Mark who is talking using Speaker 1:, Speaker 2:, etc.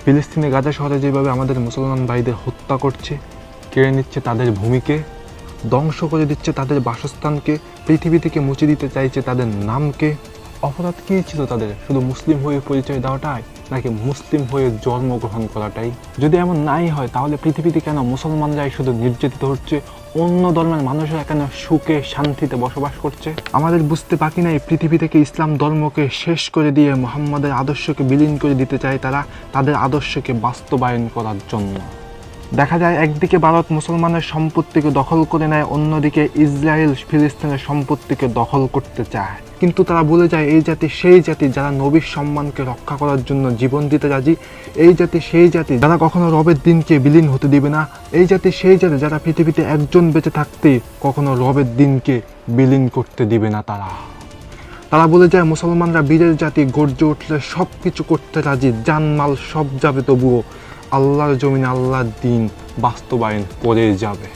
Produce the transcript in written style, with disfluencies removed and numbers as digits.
Speaker 1: ফিলিস্তিনে গাজা শহরে যেভাবে আমাদের মুসলমান ভাইদের হত্যা করছে, কেড়ে নিচ্ছে তাদের ভূমিকে, ধ্বংস করে দিচ্ছে তাদের বাসস্থানকে, পৃথিবী থেকে মুছে দিতে চাইছে তাদের নামকে। অপরাধ কী ছিল তাদের? শুধু মুসলিম হয়ে পরিচয় দেওয়াটাই, নাকি মুসলিম হয়ে জন্মগ্রহণ করাটাই? যদি এমন নাই হয় তাহলে পৃথিবীতে কেন মুসলমানরাই শুধু নির্যাতিত হচ্ছে, অন্য ধর্মের মানুষেরা কেন সুখে শান্তিতে বসবাস করছে? আমাদের বুঝতে বাকি নাই, পৃথিবী থেকে ইসলাম ধর্মকে শেষ করে দিয়ে মুহাম্মাদের আদর্শকে বিলীন করে দিতে চায় তারা, তাদের আদর্শকে বাস্তবায়ন করার জন্য। দেখা যায় একদিকে ভারত মুসলমানের সম্পত্তিকে দখল করে নেয়, অন্যদিকে ইসরায়েল ফিলিস্তিনের সম্পত্তিকে দখল করতে চায়। কিন্তু তারা ভুলে যায় এই জাতি সেই জাতি যারা নবীর সম্মানকে রক্ষা করার জন্য জীবন দিতে রাজি। এই জাতি সেই জাতি যারা কখনো রবের দিনকে বিলীন হতে দিবে না। এই জাতি সেই জাতি যারা পৃথিবীতে একজন বেঁচে থাকতে কখনো রবের দিনকে বিলীন করতে দিবে না। তারা বলে যায় মুসলমানরা বীরের জাতি, গর্জে উঠলে সব কিছু করতে রাজি, জানমাল সব যাবে তবুও আল্লাহর জমিনে আল্লাহর দিন বাস্তবায়ন করে যাবে।